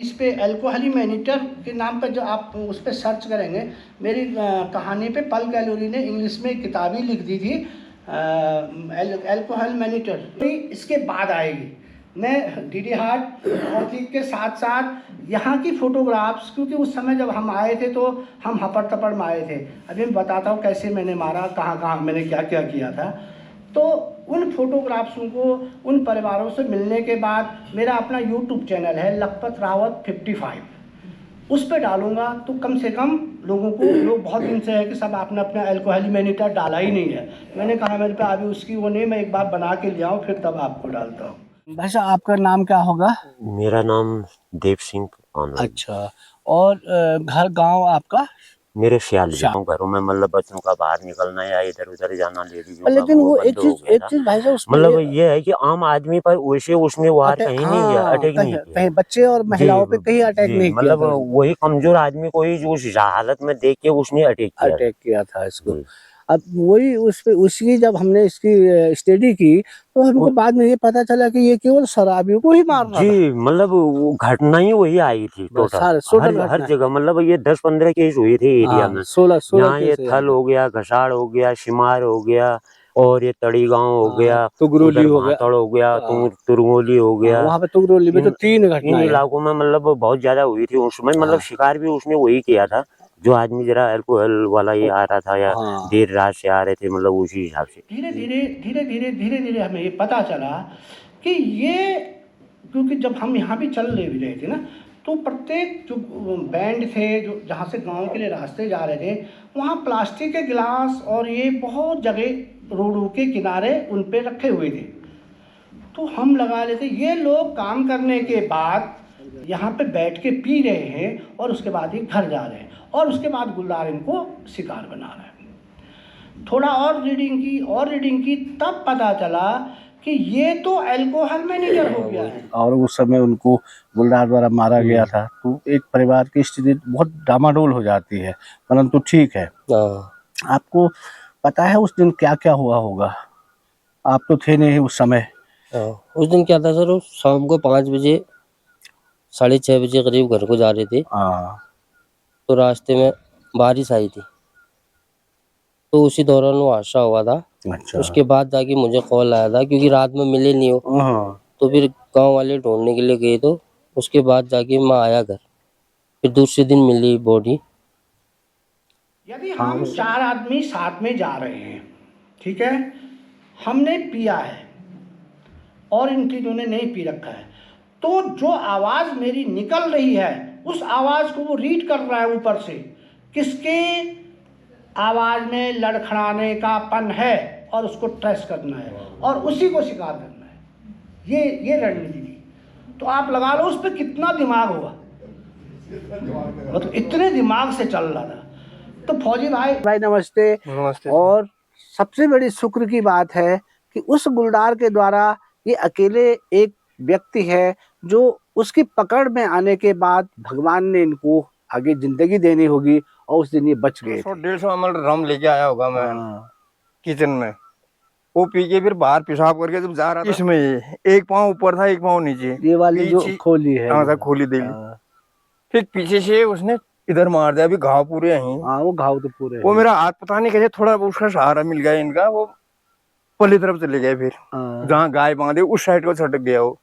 इस पे अल्कोहली मैनीटर के नाम पर जो आप उस पर सर्च करेंगे, मेरी कहानी पे पल गैलोरी ने इंग्लिश में एक किताब ही लिख दी थी, अल्कोहल मैनीटर। इसके बाद आएगी। मैं डीडी हार्ट और के साथ साथ यहाँ की फ़ोटोग्राफ्स, क्योंकि उस समय जब हम आए थे तो हम हपड़ तपड़ में आए थे। अभी मैं बताता हूँ कैसे मैंने मारा, कहाँ कहाँ मैंने क्या क्या किया था। तो उन फोटोग्राफ्सों को, उन परिवारों से मिलने के बाद मेरा अपना यूट्यूब चैनल है लखपत रावत 55, उस पर डालूंगा तो कम से कम लोगों को, लोग बहुत दिन से है कि सब आपने अपना अल्कोहली मैनीटर डाला ही नहीं है। मैंने कहा मेरे पे अभी उसकी वो नहीं, मैं एक बार बना के ले आऊँ फिर तब आपको डालता हूँ। भाई साहब आपका नाम क्या होगा? मेरा नाम देव सिंह पानवानी। अच्छा, और घर गांव आपका? मेरे ख्याल घरों में मतलब बच्चों का बाहर निकलना या इधर उधर जाना, लेडीजों का लेकिन वो बंद हो गया एक था। चीज भाई साहब उसमें मतलब ये है कि आम आदमी पर वैसे उसने वार कहीं नहीं किया, हाँ, अटैक नहीं किया। कहीं बच्चे और जी महिलाओं पे कहीं अटैक जी, नहीं किया मतलब था। वही कमजोर आदमी को ही जो उस हालत में देख के उसने अटैक किया था इसको। जी। अब वही उस पे उसकी जब हमने इसकी स्टडी की तो हमको बाद में ये पता चला कि ये केवल शराबियों को ही मार रहा था। जी, मतलब वो घटना ही वही आई थी टोटल। हर जगह मतलब ये 10-15 केस हुए थे एरिया में। 16 यहाँ ये केस थल हो गया, घसाड़ हो गया, शिमार हो गया और ये तड़ी गांव हो गया, तुगरोली उधर हो गया, भातड़ हो गया, तुरंगोली हो गया। वहां पे तुगरोली में तो 3 इन घटनाएं हैं। इलाकों में मतलब बहुत ज्यादा हुई थी उसमें। मतलब शिकार भी उसने वही किया था जो आदमी जरा अल्कोहल वाला ये आ रहा था या देर रात से आ रहे थे, मतलब उसी हिसाब से। धीरे धीरे हमें ये पता चला कि ये, क्योंकि जब हम यहाँ भी चल रहे थे ना, तो प्रत्येक जो बैंड थे जो जहाँ से गांव के लिए रास्ते जा रहे थे, वहाँ प्लास्टिक के गिलास और ये बहुत जगह रोडों के किनारे उन पे रखे हुए थे। तो हम लगा लेते ये लोग काम करने के बाद यहाँ पे बैठ के पी रहे हैं और उसके बाद ही घर जा रहे हैं और उसके बाद गुलदार इनको शिकार बना रहे हैं। थोड़ा और रीडिंग की तब पता चला कि ये तो अल्कोहल मैनेजर हो गया है। और उस समय उनको गुलदार द्वारा मारा गया था। तो एक परिवार की स्थिति बहुत डामाडोल हो जाती है, परंतु ठीक है। आपको पता है उस दिन क्या क्या हुआ होगा? आप तो थे नहीं उस समय। उस दिन क्या था सर, शाम को 5 बजे 6:30 बजे करीब घर को जा रहे थे। तो रास्ते में बारिश आई थी, तो उसी दौरान वो हादसा हुआ था। अच्छा। उसके बाद जाके मुझे कॉल आया था, क्योंकि रात में मिले नहीं हो। तो फिर गांव वाले ढूंढने के लिए गए, तो उसके बाद जाके मैं आया घर। फिर दूसरे दिन मिली बॉडी। यदि हम 4 आदमी साथ में जा रहे हैं, ठीक है, हमने पिया है और इन चीजों ने नहीं पी रखा है, तो जो आवाज मेरी निकल रही है उस आवाज को वो रीड कर रहा है ऊपर से, किसके आवाज में लड़खड़ाने का पन है और उसको ट्रेस करना है और उसी को शिकार करना है। ये रणनीति थी। तो आप लगा लो उस पर कितना दिमाग होगा, मतलब इतने दिमाग से चल रहा था। तो फौजी भाई नमस्ते। नमस्ते। और सबसे बड़ी शुक्र की बात है कि उस गुलदार के द्वारा ये अकेले एक व्यक्ति है जो उसकी पकड़ में आने के बाद भगवान ने इनको आगे जिंदगी देनी होगी और उस दिन ये बच गए। 150 ml रम लेके आया होगा मैं किचन में। वो पी के फिर बाहर पेशाब करके जब जा रहा था, इसमें एक पाँव ऊपर था एक पाँव नीचे, ये वाली जो खोली है। हाँ, खोली दे ली। फिर पीछे से उसने इधर मार दिया, अभी घाव पूरे हैं। वो घाव तो पूरे वो मेरा हाथ पता नहीं कैसे थोड़ा उसका सहारा मिल गया इनका, वो पल्ली तरफ चले गए। फिर जहाँ गाय बांधे उस साइड को छटक गया वो।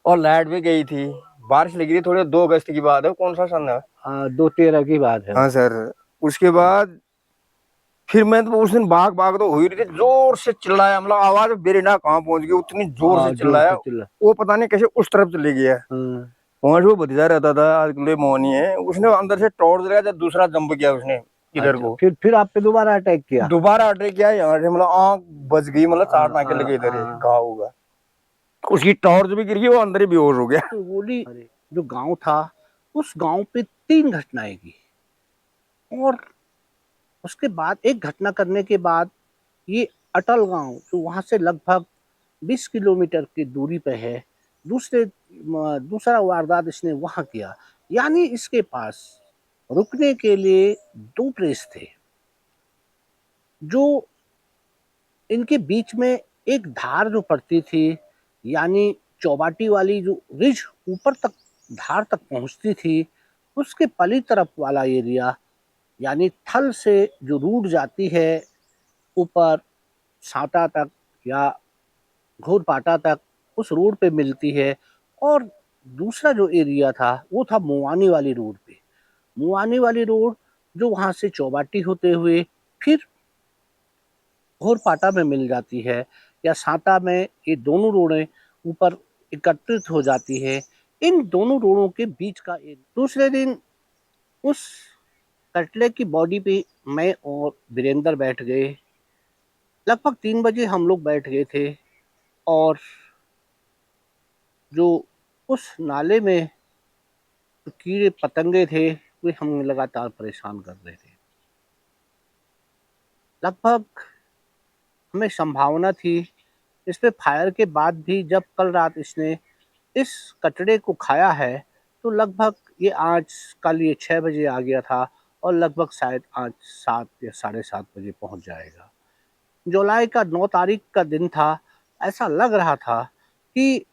और लाइट भी गई थी, बारिश लगी थी थोड़े। 2 अगस्त की बात है। कौन सा सन है? 2/13 की बात है। हाँ सर। उसके बाद फिर मैं तो उस दिन भाग तो हुई रही थी, जोर से चिल्लाया, मतलब आवाज मेरे ना कहाँ पहुंच गई, उतनी जोर से चिल्लाया। वो पता नहीं कैसे उस तरफ चले गया। वहां से वो भतीजा रहता था, अगले मोहनी है, उसने अंदर से टॉर्च लगाया, जब दूसरा जंप किया उसने इधर को। फिर आप पे दोबारा अटैक किया? यहाँ से मतलब आँख बच गई, मतलब 4 नाके लगे इधर घाव होगा। उसकी टॉर्च भी गिर गई, वो अंदर ही बेहोश हो गया। गोली जो गांव था उस गांव पे 3 घटनाएं की और उसके बाद एक घटना करने के बाद ये अटल गांव जो वहां से लगभग 20 किलोमीटर की दूरी पे है, दूसरा वारदात इसने वहां किया। यानी इसके पास रुकने के लिए 2 प्लेस थे जो इनके बीच में एक धार जो पड़ती थी, यानी चौबाटी वाली जो रिज ऊपर तक धार तक पहुंचती थी, उसके पली तरफ वाला एरिया, यानी थल से जो रूट जाती है ऊपर सांता तक या घोरपाटा तक, उस रोड पे मिलती है। और दूसरा जो एरिया था वो था मुआनी वाली रोड पे। मुआनी वाली रोड जो वहां से चौबाटी होते हुए फिर घोरपाटा में मिल जाती है या सांता में, ये दोनों रोडें ऊपर एकत्रित हो जाती है। इन दोनों रोडों के बीच का एक दूसरे दिन उस कटले की बॉडी पे मैं और वीरेंद्र बैठ गए। लगभग 3 बजे हम लोग बैठ गए थे और जो उस नाले में जो कीड़े पतंगे थे वे हमें लगातार परेशान कर रहे थे। लगभग हमें संभावना थी इस पे फायर के बाद भी, जब कल रात इसने इस कचड़े को खाया है तो लगभग ये आज कल ये 6 बजे आ गया था और लगभग शायद आज 7 या 7:30 बजे पहुंच जाएगा। जुलाई का 9 तारीख का दिन था। ऐसा लग रहा था कि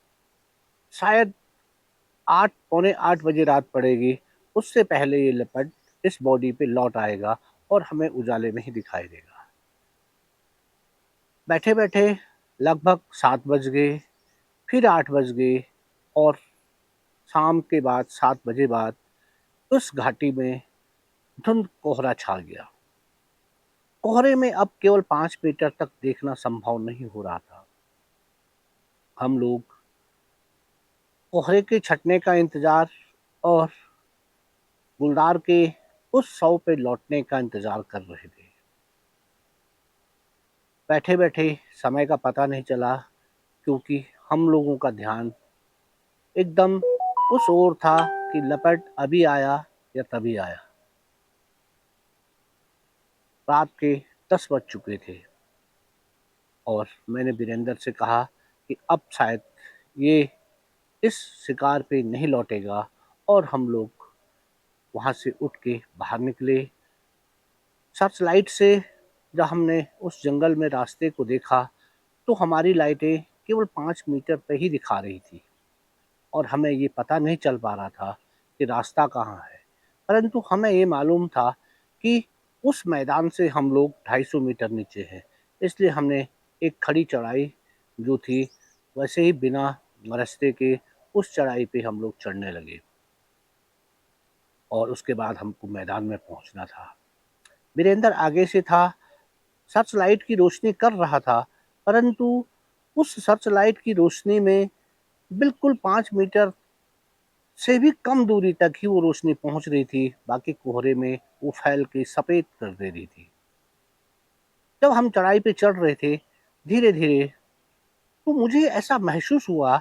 शायद 8 पौने 8 बजे रात पड़ेगी, उससे पहले ये लेपर्ड इस बॉडी पे लौट आएगा और हमें उजाले में ही दिखाई देगा। बैठे बैठे लगभग 7 बज गए, फिर 8 बज गए और शाम के बाद 7 बजे बाद उस घाटी में धुंध कोहरा छा गया। कोहरे में अब केवल 5 मीटर तक देखना संभव नहीं हो रहा था। हम लोग कोहरे के छटने का इंतजार और गुलदार के उस 100 पे लौटने का इंतजार कर रहे थे। बैठे बैठे समय का पता नहीं चला, क्योंकि हम लोगों का ध्यान एकदम उस ओर था कि लेपर्ड अभी आया या तभी आया। रात के 10 बज चुके थे और मैंने वीरेंद्र से कहा कि अब शायद ये इस शिकार पे नहीं लौटेगा, और हम लोग वहाँ से उठ के बाहर निकले। सर्च लाइट से जब हमने उस जंगल में रास्ते को देखा तो हमारी लाइटें केवल 5 मीटर पे ही दिखा रही थी और हमें ये पता नहीं चल पा रहा था कि रास्ता कहाँ है। परंतु हमें ये मालूम था कि उस मैदान से हम लोग 250 मीटर नीचे हैं, इसलिए हमने एक खड़ी चढ़ाई जो थी वैसे ही बिना रास्ते के उस चढ़ाई पे हम लोग चढ़ने लगे और उसके बाद हमको मैदान में पहुंचना था। वीरेंद्र आगे से था, सर्च लाइट की रोशनी कर रहा था, परंतु उस सर्च लाइट की रोशनी में बिल्कुल 5 मीटर से भी कम दूरी तक ही वो रोशनी पहुंच रही थी। बाकी कोहरे में वो फैल के सफेद कर दे रही थी। जब हम चढ़ाई पे चढ़ रहे थे धीरे धीरे, तो मुझे ऐसा महसूस हुआ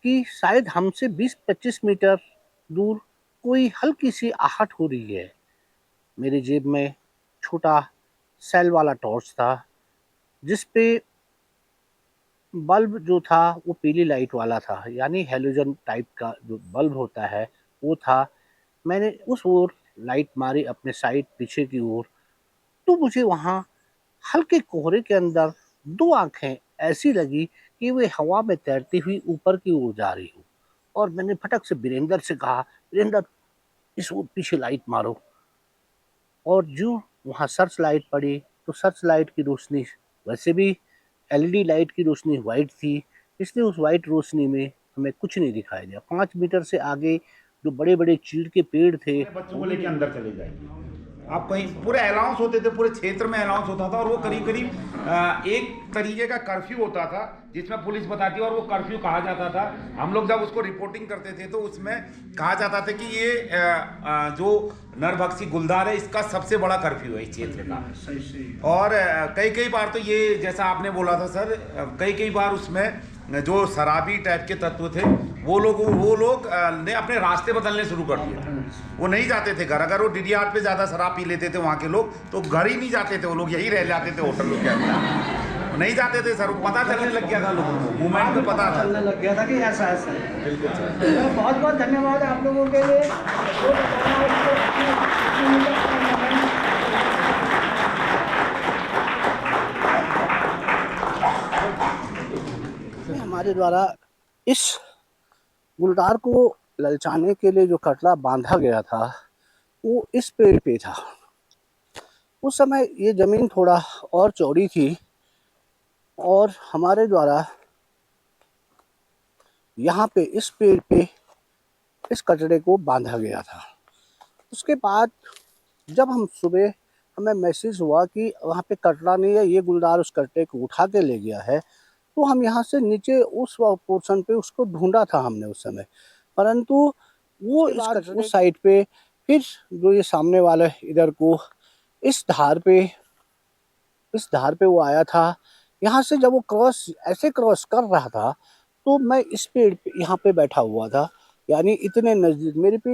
कि शायद हमसे 20-25 मीटर दूर कोई हल्की सी आहट हो रही है। मेरी जेब में छोटा सेल वाला टॉर्च था, जिस पे बल्ब जो था वो पीली लाइट वाला था, यानी हेलोजन टाइप का जो बल्ब होता है वो था। मैंने उस ओर लाइट मारी अपने साइड पीछे की ओर, तो मुझे वहाँ हल्के कोहरे के अंदर 2 आंखें ऐसी लगी कि वे हवा में तैरती हुई ऊपर की ओर जा रही हो। और मैंने फटक से वीरेंद्र से कहा, वीरेंद्र इस ओर पीछे लाइट मारो। और जो वहाँ सर्च लाइट पड़ी तो सर्च लाइट की रोशनी, वैसे भी एलईडी लाइट की रोशनी वाइट थी, इसलिए उस वाइट रोशनी में हमें कुछ नहीं दिखाई दिया। 5 मीटर से आगे जो बड़े बड़े चीड़ के पेड़ थे, बच्चों को लेके अंदर चले जाएंगे। आप कहीं पूरे अलाउंस होते थे, पूरे क्षेत्र में अलाउंस होता था और वो करीब करीब एक तरीके का कर्फ्यू होता था जिसमें पुलिस बताती है और वो कर्फ्यू कहा जाता था। हम लोग जब उसको रिपोर्टिंग करते थे तो उसमें कहा जाता था कि ये जो नरभक्षी गुलदार है इसका सबसे बड़ा कर्फ्यू है इस क्षेत्र का। और कई बार तो ये जैसा आपने बोला था सर, कई बार उसमें जो शराबी टाइप के तत्व थे वो लोग ने अपने रास्ते बदलने शुरू कर दिए थे। वो नहीं जाते थे घर, अगर वो डीडीआर पे ज़्यादा शराब पी लेते थे वहाँ के लोग तो घर ही नहीं जाते थे, वो लोग यही रह जाते थे होटल के अंदर, नहीं जाते थे सर। पता चलने लग गया था लोगों को, मूवमेंट में पता चलने लग गया था कि ऐसा ऐसा। बिल्कुल सर, बहुत बहुत धन्यवाद आप लोगों के लिए। हमारे द्वारा इस गुलदार को ललचाने के लिए जो कटड़ा बांधा गया था वो इस पेड़ पे था। उस समय ये ज़मीन थोड़ा और चौड़ी थी और हमारे द्वारा यहाँ पे इस पेड़ पे इस कटड़े को बांधा गया था। उसके बाद जब हम सुबह हमें महसूस हुआ कि वहाँ पे कटड़ा नहीं है, ये गुलदार उस कटड़े को उठा के ले गया है, तो हम यहाँ से नीचे उस पोर्शन पे उसको ढूंढा था हमने उस समय, परंतु वो उस साइड पे फिर जो ये सामने वाला इधर को इस धार पे वो आया था। यहाँ से जब वो ऐसे क्रॉस कर रहा था तो मैं इस पेड़ पे यहाँ पे बैठा हुआ था, यानी इतने नज़दीक मेरे पे